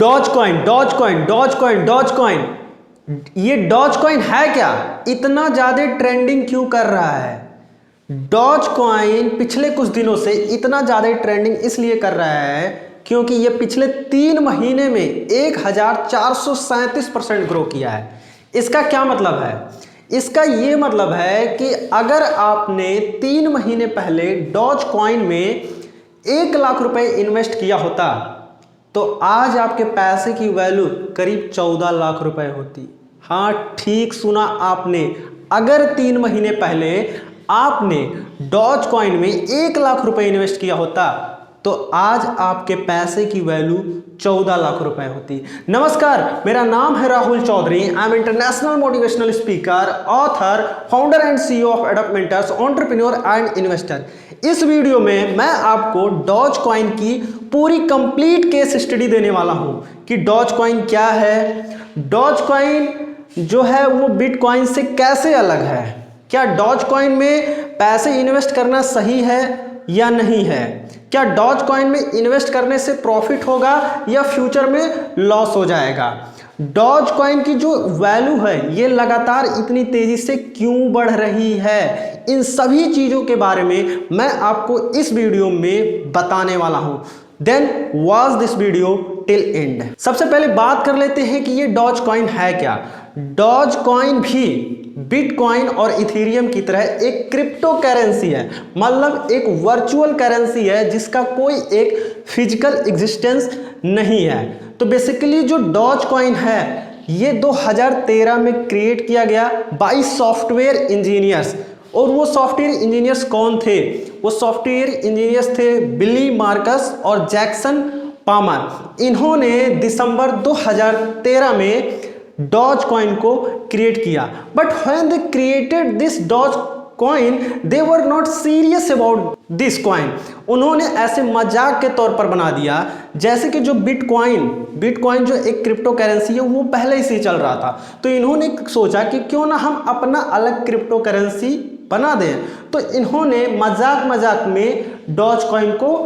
Doge coin, Dogecoin, Dogecoin, Dogecoin, ये Dogecoin है क्या? इतना ज्यादा ट्रेंडिंग क्यों कर रहा है? डॉज कॉइन पिछले कुछ दिनों से इतना ज्यादा ट्रेंडिंग इसलिए कर रहा है क्योंकि ये पिछले 3 महीने में 1437% ग्रो किया है। इसका क्या मतलब है? इसका ये मतलब है कि अगर आपने 3 महीने पहले डॉज कॉइन में 1 लाख रुपए इन्वेस्ट किया होता तो आज आपके पैसे की वैल्यू करीब 14 लाख रुपए होती। हाँ, ठीक सुना आपने। अगर 3 महीने पहले आपने डॉज कॉइन में 1 लाख रुपए इन्वेस्ट किया होता तो आज आपके पैसे की वैल्यू 14 लाख रुपए होती। नमस्कार, मेरा नाम है Rahul Chaudhary. I am international motivational speaker, author, founder and CEO of Adapt Mentors, entrepreneur and investor. इस वीडियो में मैं आपको डॉज कॉइन की पूरी कंप्लीट केस स्टडी देने वाला हूं कि डॉज कॉइन क्या है, डॉज कॉइन जो है वो बिटकॉइन से कैसे अलग है, क्या डॉज कॉइन में पैसे इन्वेस्ट करना सही है या नहीं है, क्या डॉज कॉइन में इन्वेस्ट करने से प्रॉफिट होगा या फ्यूचर में लॉस हो जाएगा, डॉज कॉइन की जो वैल्यू है ये लगातार इतनी तेजी से क्यों बढ़ रही है, इन सभी चीजों के बारे में मैं आपको इस वीडियो में बताने वाला हूं। Then watch this video till end. सबसे पहले बात कर लेते हैं कि ये डॉज कॉइन है क्या। डॉज कॉइन भी बिटकॉइन और इथेरियम की तरह एक क्रिप्टो करेंसी है, मतलब एक वर्चुअल करेंसी है जिसका कोई एक फिजिकल एग्जिस्टेंस नहीं है। तो बेसिकली जो डॉज कॉइन है ये 2013 में क्रिएट किया गया बाय सॉफ्टवेयर इंजीनियर्स। और वो सॉफ्टवेयर इंजीनियर्स कौन थे? वो सॉफ्टवेयर इंजीनियर्स थे बिली मार्कस और जैक्सन पामर। इन्होंने दिसंबर 2013 में डॉज कॉइन को क्रिएट किया। But when they created this Dogecoin they were not serious about this coin. उन्होंने ऐसे मजाक के तौर पर बना दिया जैसे कि जो बिटकॉइन जो एक क्रिप्टो करेंसी है वो पहले ही से चल रहा था। तो इन्होंने सोचा कि क्यों ना हम अपना अलग क्रिप्टो करेंसी बना दें। तो इन्होंने मजाक में डॉज कॉइन को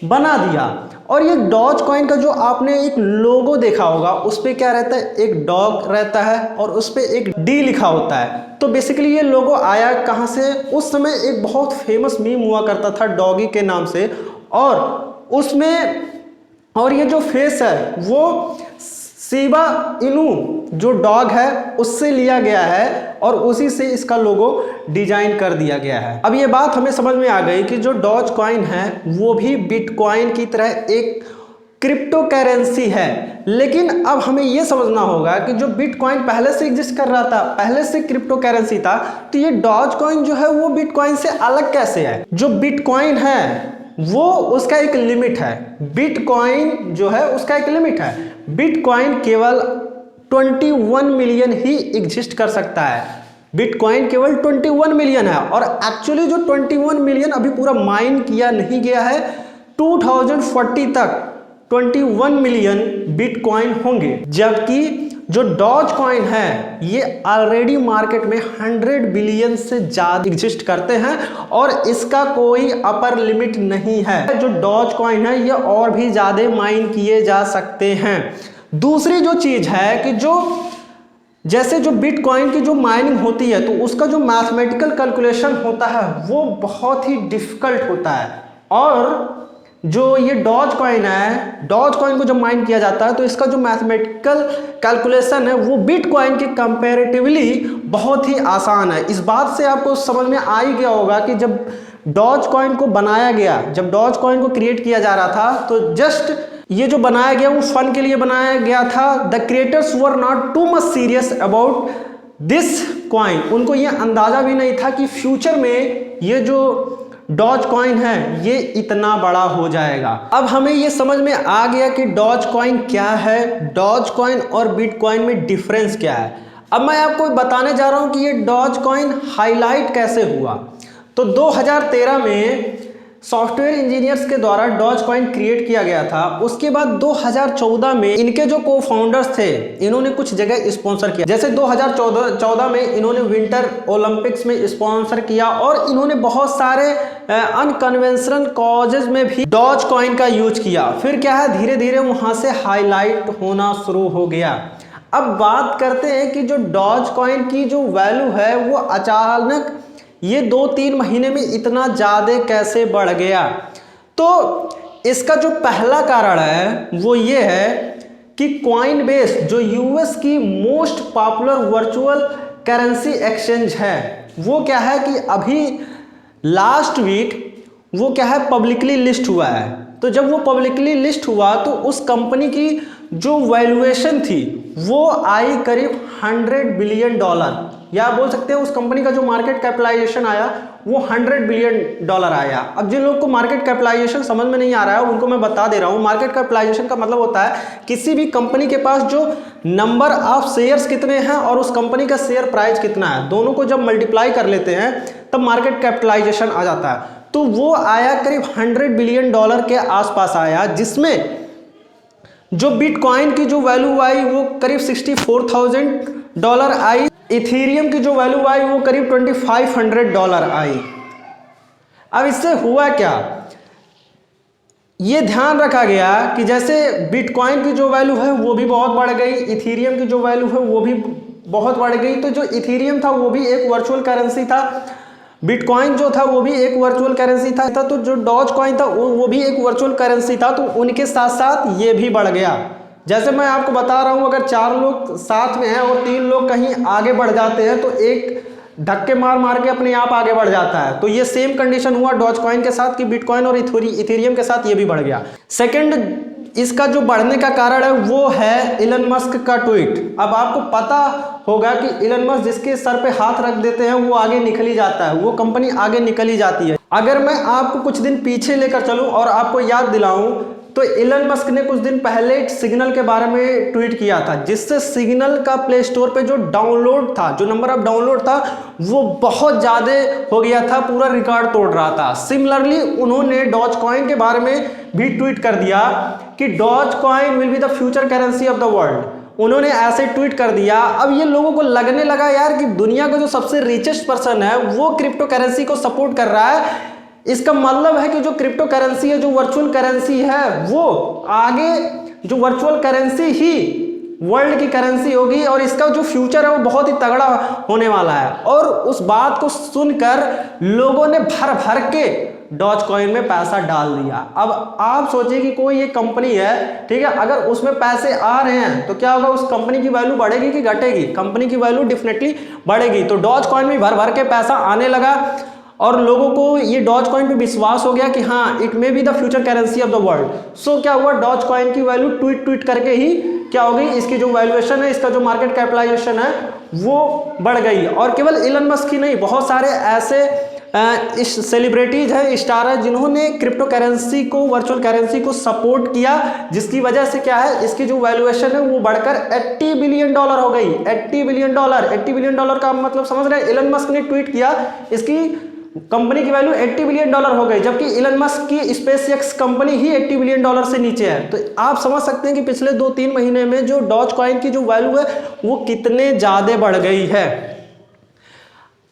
बना दिया। और ये डॉज कॉइन का जो आपने एक लोगो देखा होगा उस पे क्या रहता है, एक डॉग रहता है और उस पे एक डी लिखा होता है। तो बेसिकली ये लोगो आया कहाँ से? उस समय एक बहुत फेमस मीम हुआ करता था डॉगी के नाम से, और उसमें और ये जो फेस है वो शिबा इनू जो डॉग है उससे लिया गया है और उसी से इसका लोगो डिजाइन कर दिया गया है। अब ये बात हमें समझ में आ गई कि जो डॉज कॉइन है वो भी बिटकॉइन की तरह एक क्रिप्टो करेंसी है। लेकिन अब हमें ये समझना होगा कि जो बिटकॉइन पहले से एग्जिस्ट कर रहा था, पहले से क्रिप्टो करेंसी था, तो ये डॉज कॉइन जो है वो बिटकॉइन से अलग कैसे है? जो बिटकॉइन है वो उसका एक लिमिट है। बिटकॉइन जो है उसका एक लिमिट है। बिटकॉइन केवल 21 मिलियन ही एग्जिस्ट कर सकता है। बिटकॉइन केवल 21 मिलियन है और एक्चुअली जो 21 मिलियन अभी पूरा माइन किया नहीं गया है। 2040 तक 21 मिलियन बिटकॉइन होंगे, जबकि जो डॉज कॉइन है ये ऑलरेडी मार्केट में 100 बिलियन से ज्यादा एग्जिस्ट करते हैं और इसका कोई अपर लिमिट नहीं है। जो डॉज कॉइन है ये और भी ज्यादा माइन किए जा सकते हैं। दूसरी जो चीज है कि जो जैसे जो बिटकॉइन की जो माइनिंग होती है तो उसका जो मैथमेटिकल कैलकुलेशन होता है वो बहुत ही डिफिकल्ट होता है। और जो ये डॉज कॉइन है, डॉज कॉइन को जब माइन किया जाता है तो इसका जो मैथमेटिकल कैलकुलेशन है वो बिटकॉइन के कंपैरेटिवली बहुत ही आसान है। इस बात से आपको समझ में आ ही गया होगा कि जब डॉज कॉइन को बनाया गया, जब डॉज कॉइन को क्रिएट किया जा रहा था तो जस्ट ये जो बनाया गया वो फन के लिए बनाया गया था। The creators were not too much serious about this coin. उनको ये अंदाजा भी नहीं था कि फ्यूचर में ये जो डॉज कॉइन है ये इतना बड़ा हो जाएगा। अब हमें ये समझ में आ गया कि डॉज कॉइन क्या है, डॉज कॉइन और बिटकॉइन में डिफरेंस क्या है। अब मैं आपको बताने जा रहा हूं कि ये डॉज कॉइन हाईलाइट कैसे हुआ। तो 2013 में सॉफ्टवेयर इंजीनियर्स के द्वारा डॉज कॉइन क्रिएट किया गया था। उसके बाद 2014 में इनके जो को फाउंडर्स थे इन्होंने कुछ जगह स्पॉन्सर किया, जैसे 2014 में इन्होंने विंटर ओलंपिक्स में स्पॉन्सर किया और इन्होंने बहुत सारे अनकन्वेंशनल कॉजेज में भी डॉज कॉइन का यूज किया। फिर क्या है, धीरे धीरे वहां से हाईलाइट होना शुरू हो गया। अब बात करते हैं कि जो डॉज कॉइन की जो वैल्यू है वो अचानक ये 2-3 महीने में इतना ज़्यादा कैसे बढ़ गया। तो इसका जो पहला कारण है वो ये है कि कॉइनबेस जो यूएस की most popular virtual currency exchange है वो क्या है कि अभी लास्ट वीक वो क्या है पब्लिकली लिस्ट हुआ है। तो जब वो पब्लिकली लिस्ट हुआ तो उस कंपनी की जो वैल्यूएशन थी वो आई करीब $100 बिलियन, या बोल सकते हैं उस कंपनी का जो मार्केट कैपिटलाइजेशन आया वो $100 बिलियन आया। अब जिन लोग को मार्केट कैपिटलाइजेशन समझ में नहीं आ रहा है उनको मैं बता दे रहा हूँ। मार्केट कैपिटलाइजेशन का मतलब होता है किसी भी कंपनी के पास जो नंबर ऑफ शेयर्स कितने हैं और उस कंपनी का शेयर प्राइस कितना है, दोनों को जब मल्टीप्लाई कर लेते हैं तब मार्केट कैपिटलाइजेशन आ जाता है। तो वो आया करीब $100 बिलियन के आसपास आया, जिसमें जो बिटकॉइन की जो वैल्यू आई वो करीब $64,000 आई, इथेरियम की जो वैल्यू आई वो करीब $2,500 आई। अब इससे हुआ क्या, ये ध्यान रखा गया कि जैसे बिटकॉइन की जो वैल्यू है वो भी बहुत बढ़ गई, इथेरियम की जो वैल्यू है वो भी बहुत बढ़ गई। तो जो इथेरियम था वो भी एक वर्चुअल करेंसी था, बिटकॉइन जो था वो भी एक वर्चुअल करेंसी था, तो जो डॉज कॉइन था वो भी एक वर्चुअल करेंसी था। तो उनके साथ साथ ये भी बढ़ गया। जैसे मैं आपको बता रहा हूँ अगर 4 लोग साथ में हैं और 3 लोग कहीं आगे बढ़ जाते हैं तो एक धक्के मार मार के अपने आप आगे बढ़ जाता है। तो ये सेम कंडीशन हुआ डॉज कॉइन के साथ कि बिटकॉइन और इथेरियम के साथ ये भी बढ़ गया। सेकंड इसका जो बढ़ने का कारण है वो है इलन मस्क का ट्वीट। अब आपको पता होगा कि इलन मस्क जिसके सर पे हाथ रख देते हैं वो आगे निकल ही जाता है, वो कंपनी आगे निकल ही जाती है। अगर मैं आपको कुछ दिन पीछे लेकर चलूं और आपको याद दिलाऊं तो इलन मस्क ने कुछ दिन पहले सिग्नल के बारे में ट्वीट किया था, जिससे सिग्नल का प्ले स्टोर पे जो डाउनलोड था, जो नंबर ऑफ डाउनलोड था वो बहुत ज़्यादा हो गया था, पूरा रिकॉर्ड तोड़ रहा था। सिमिलरली उन्होंने डॉज कॉइन के बारे में भी ट्वीट कर दिया कि Dogecoin will be the future currency of the world. उन्होंने ऐसे ट्वीट कर दिया। अब ये लोगों को लगने लगा यार कि दुनिया का जो सबसे रिचेस्ट पर्सन है वो क्रिप्टो करेंसी को सपोर्ट कर रहा है, इसका मतलब है कि जो क्रिप्टो करेंसी है, जो वर्चुअल करेंसी है, वो आगे जो वर्चुअल करेंसी ही वर्ल्ड की करेंसी होगी और इसका जो फ्यूचर है वो बहुत ही तगड़ा होने वाला है। और उस बात को सुनकर लोगों ने भर भर के डॉज कॉइन में पैसा डाल दिया। अब आप सोचिए कि कोई एक कंपनी है, ठीक है, अगर उसमें पैसे आ रहे हैं तो क्या होगा, उस कंपनी की वैल्यू बढ़ेगी कि घटेगी? कंपनी की वैल्यू डेफिनेटली बढ़ेगी। तो डॉज कॉइन में भर भर के पैसा आने लगा और लोगों को ये डॉज कॉइन पे विश्वास हो गया कि हाँ it may be the future currency of the world. So क्या हुआ, डॉज कॉइन की वैल्यू ट्वीट करके ही क्या हो गई, इसकी जो वैल्यूएशन है, इसका जो मार्केट कैपिटलाइजेशन है वो बढ़ गई। और केवल इलन मस्क ही नहीं, बहुत सारे ऐसे सेलिब्रिटीज हैं, स्टार है, जिन्होंने क्रिप्टो करेंसी को, वर्चुअल करेंसी को सपोर्ट किया, जिसकी वजह से क्या है, इसकी जो वैल्यूएशन है वो बढ़कर $80 बिलियन हो गई। $80 बिलियन का मतलब समझ रहे हैं, इलन मस्क ने ट्वीट किया, इसकी कंपनी की वैल्यू $80 बिलियन हो गई, जबकि इलन मस्क की स्पेसएक्स कंपनी ही $80 बिलियन से नीचे है। तो आप समझ सकते हैं कि पिछले 2-3 महीने में जो डॉज कॉइन की जो वैल्यू है वो कितने ज्यादा बढ़ गई है।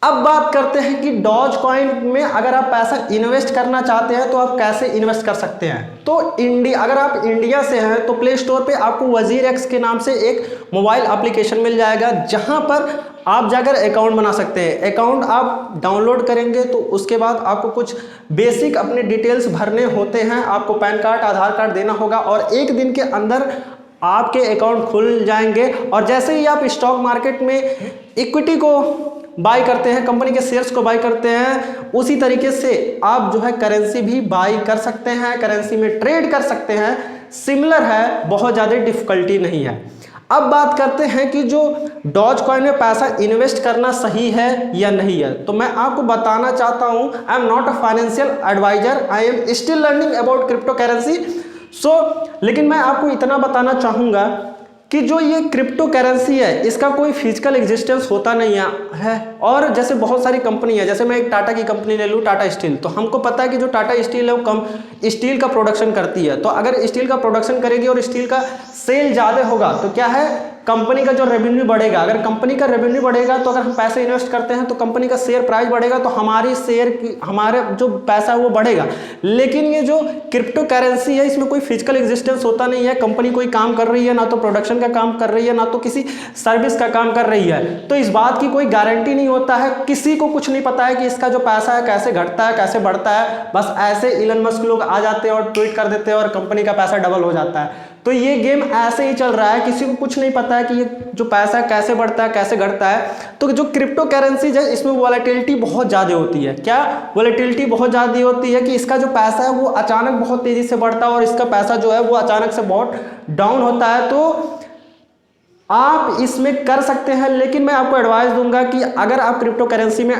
अब बात करते हैं कि डॉज कॉइन में अगर आप पैसा इन्वेस्ट करना चाहते हैं तो आप कैसे इन्वेस्ट कर सकते हैं। तो अगर आप इंडिया से हैं तो प्ले स्टोर पे आपको वजीर एक्स के नाम से एक मोबाइल एप्लीकेशन मिल जाएगा, जहां पर आप जाकर अकाउंट बना सकते हैं। अकाउंट आप डाउनलोड करेंगे तो उसके बाद आपको कुछ बेसिक अपने डिटेल्स भरने होते हैं, आपको पैन कार्ड, आधार कार्ड देना होगा और 1 दिन के अंदर आपके अकाउंट खुल जाएंगे। और जैसे ही आप स्टॉक मार्केट में इक्विटी को बाई करते हैं, कंपनी के शेयर्स को बाई करते हैं, उसी तरीके से आप जो है करेंसी भी बाई कर सकते हैं, करेंसी में ट्रेड कर सकते हैं। सिमिलर है, बहुत ज़्यादा डिफिकल्टी नहीं है। अब बात करते हैं कि जो डॉज कॉइन में पैसा इन्वेस्ट करना सही है या नहीं है। तो मैं आपको बताना चाहता हूं, I am not a financial advisor, I am still learning about cryptocurrency. लेकिन मैं आपको इतना बताना चाहूँगा कि जो ये क्रिप्टो करेंसी है इसका कोई फिजिकल एग्जिस्टेंस होता नहीं है। और जैसे बहुत सारी कंपनी है, जैसे मैं एक टाटा की कंपनी ले लूँ, टाटा स्टील, तो हमको पता है कि जो टाटा स्टील है वो स्टील का प्रोडक्शन करती है। तो अगर स्टील का प्रोडक्शन करेगी और स्टील का सेल ज़्यादा होगा तो क्या है, कंपनी का जो रेवेन्यू बढ़ेगा। अगर कंपनी का रेवेन्यू बढ़ेगा तो अगर हम पैसे इन्वेस्ट करते हैं तो कंपनी का शेयर प्राइस बढ़ेगा, तो हमारे जो पैसा है वो बढ़ेगा। लेकिन ये जो क्रिप्टो करेंसी है इसमें कोई फिजिकल एग्जिस्टेंस होता नहीं है। कंपनी कोई काम कर रही है, ना तो प्रोडक्शन का काम कर रही है, ना तो किसी सर्विस का काम कर रही है, तो इस बात की कोई गारंटी नहीं होता है। किसी को कुछ नहीं पता है कि इसका जो पैसा है कैसे घटता है, कैसे बढ़ता है। बस ऐसे इलन मस्क लोग आ जाते हैं और ट्वीट कर देते हैं और कंपनी का पैसा डबल हो जाता है। तो ये गेम ऐसे ही चल रहा है, किसी को कुछ नहीं पता है कि ये जो पैसा कैसे बढ़ता है, कैसे घटता है। तो जो क्रिप्टो करेंसी है इसमें वॉलेटिलिटी बहुत ज़्यादा होती है। क्या वॉलेटिलिटी बहुत ज़्यादा होती है कि इसका जो पैसा है वो अचानक बहुत तेज़ी से बढ़ता है और इसका पैसा जो है वो अचानक से बहुत डाउन होता है। तो आप इसमें कर सकते हैं, लेकिन मैं आपको एडवाइस दूंगा कि अगर आप क्रिप्टो करेंसी में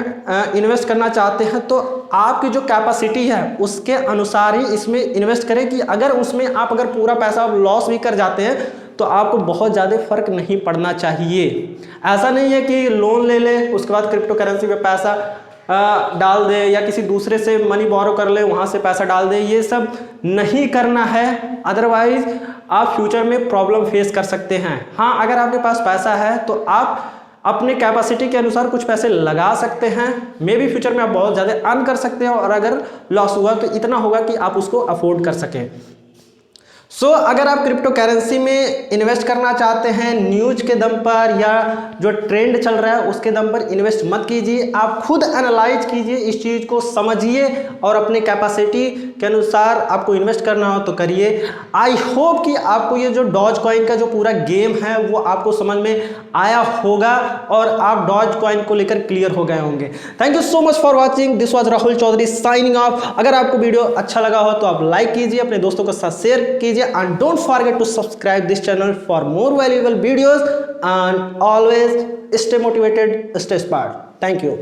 इन्वेस्ट करना चाहते हैं तो आपकी जो कैपेसिटी है उसके अनुसार ही इसमें इन्वेस्ट करें। कि अगर उसमें आप अगर पूरा पैसा लॉस भी कर जाते हैं तो आपको बहुत ज़्यादा फर्क नहीं पड़ना चाहिए। ऐसा नहीं है कि लोन ले ले उसके बाद क्रिप्टो करेंसी में पैसा डाल दे या किसी दूसरे से मनी बोरो कर ले वहाँ से पैसा डाल दे, ये सब नहीं करना है। अदरवाइज आप फ्यूचर में प्रॉब्लम फेस कर सकते हैं। हाँ, अगर आपके पास पैसा है तो आप अपने कैपेसिटी के अनुसार कुछ पैसे लगा सकते हैं। मे बी फ्यूचर में आप बहुत ज़्यादा अर्न कर सकते हैं और अगर लॉस हुआ तो इतना होगा कि आप उसको अफोर्ड कर सकें। अगर आप क्रिप्टो करेंसी में इन्वेस्ट करना चाहते हैं न्यूज के दम पर या जो ट्रेंड चल रहा है उसके दम पर इन्वेस्ट मत कीजिए। आप खुद एनालाइज कीजिए, इस चीज़ को समझिए और अपने कैपेसिटी के अनुसार आपको इन्वेस्ट करना हो तो करिए। आई होप कि आपको ये जो डॉज कॉइन का जो पूरा गेम है वो आपको समझ में आया होगा और आप डॉज कॉइन को लेकर क्लियर हो गए होंगे। Thank you so much for watching. This was Rahul Chaudhary signing off. अगर आपको वीडियो अच्छा लगा हो तो आप लाइक कीजिए, अपने दोस्तों के साथ शेयर कीजिए, and don't forget to subscribe this channel for more valuable videos and always stay motivated, stay smart. Thank you.